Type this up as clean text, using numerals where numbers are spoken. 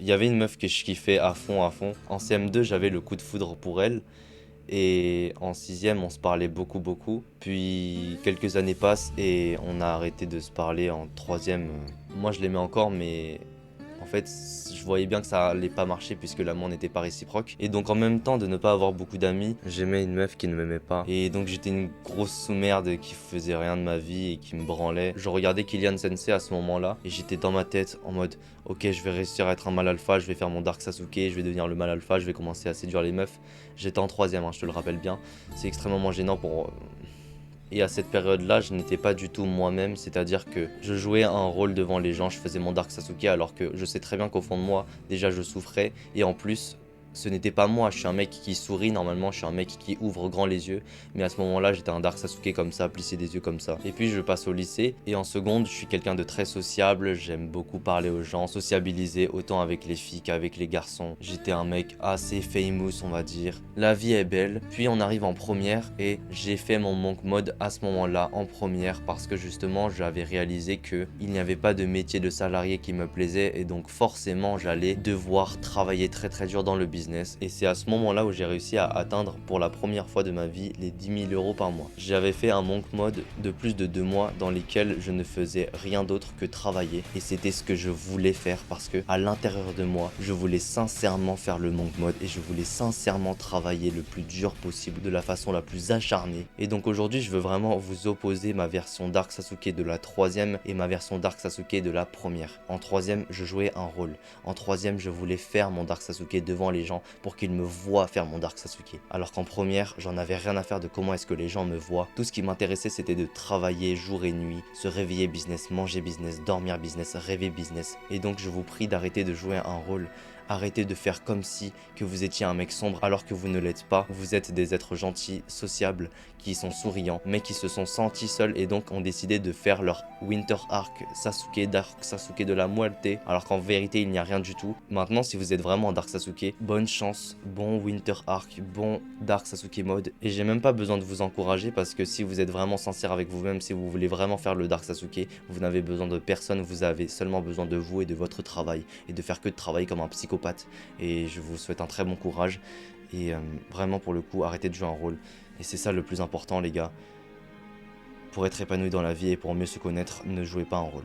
Il y avait une meuf que je kiffais à fond, à fond. En CM2, j'avais le coup de foudre pour elle. Et en sixième, on se parlait beaucoup, beaucoup. Puis quelques années passent et on a arrêté de se parler en troisième. Moi, je l'aimais encore, mais en fait, je voyais bien que ça allait pas marcher puisque l'amour n'était pas réciproque. Et donc, en même temps de ne pas avoir beaucoup d'amis, j'aimais une meuf qui ne m'aimait pas. Et donc, j'étais une grosse sous-merde qui faisait rien de ma vie et qui me branlait. Je regardais Kylian Sensei à ce moment-là et j'étais dans ma tête en mode ok, je vais réussir à être un mal alpha, je vais faire mon Dark Sasuke, je vais devenir le mal alpha, je vais commencer à séduire les meufs. J'étais en troisième, hein, je te le rappelle bien. C'est extrêmement gênant pour et à cette période-là, je n'étais pas du tout moi-même, c'est-à-dire que je jouais un rôle devant les gens, je faisais mon Dark Sasuke alors que je sais très bien qu'au fond de moi, déjà je souffrais, et en plus, ce n'était pas moi, je suis un mec qui sourit normalement, je suis un mec qui ouvre grand les yeux, mais à ce moment-là, j'étais un Dark Sasuke comme ça, plisser des yeux comme ça. Et puis je passe au lycée, et en seconde, je suis quelqu'un de très sociable, j'aime beaucoup parler aux gens, sociabiliser autant avec les filles qu'avec les garçons. J'étais un mec assez famous, on va dire. La vie est belle, puis on arrive en première, et j'ai fait mon monk mode à ce moment-là en première, parce que justement, j'avais réalisé que il n'y avait pas de métier de salarié qui me plaisait, et donc forcément, j'allais devoir travailler très très dur dans le business. Et c'est à ce moment-là où j'ai réussi à atteindre pour la première fois de ma vie les 10 000 € par mois. J'avais fait un monk mode de plus de 2 mois dans lesquels je ne faisais rien d'autre que travailler. Et c'était ce que je voulais faire parce que à l'intérieur de moi, je voulais sincèrement faire le monk mode et je voulais sincèrement travailler le plus dur possible, de la façon la plus acharnée. Et donc aujourd'hui, je veux vraiment vous opposer ma version Dark Sasuke de la troisième et ma version Dark Sasuke de la première. En troisième, je jouais un rôle. En troisième, je voulais faire mon Dark Sasuke devant les gens pour qu'ils me voient faire mon Dark Sasuke. Alors qu'en première, j'en avais rien à faire de comment est-ce que les gens me voient. Tout ce qui m'intéressait, c'était de travailler jour et nuit, se réveiller business, manger business, dormir business, rêver business. Et donc, je vous prie d'arrêter de jouer un rôle. Arrêtez de faire comme si que vous étiez un mec sombre alors que vous ne l'êtes pas. Vous êtes des êtres gentils, sociables, qui sont souriants, mais qui se sont sentis seuls et donc ont décidé de faire leur Winter Arc Sasuke, Dark Sasuke de la Muerte, alors qu'en vérité il n'y a rien du tout. Maintenant, si vous êtes vraiment un Dark Sasuke, bonne chance, bon Winter Arc, bon Dark Sasuke mode. Et j'ai même pas besoin de vous encourager parce que si vous êtes vraiment sincère avec vous-même, si vous voulez vraiment faire le Dark Sasuke, vous n'avez besoin de personne, vous avez seulement besoin de vous et de votre travail et de faire que de travailler comme un psychopathe. Et je vous souhaite un très bon courage et vraiment pour le coup, arrêtez de jouer un rôle. Et c'est ça le plus important les gars. Pour être épanoui dans la vie et pour mieux se connaître, ne jouez pas un rôle.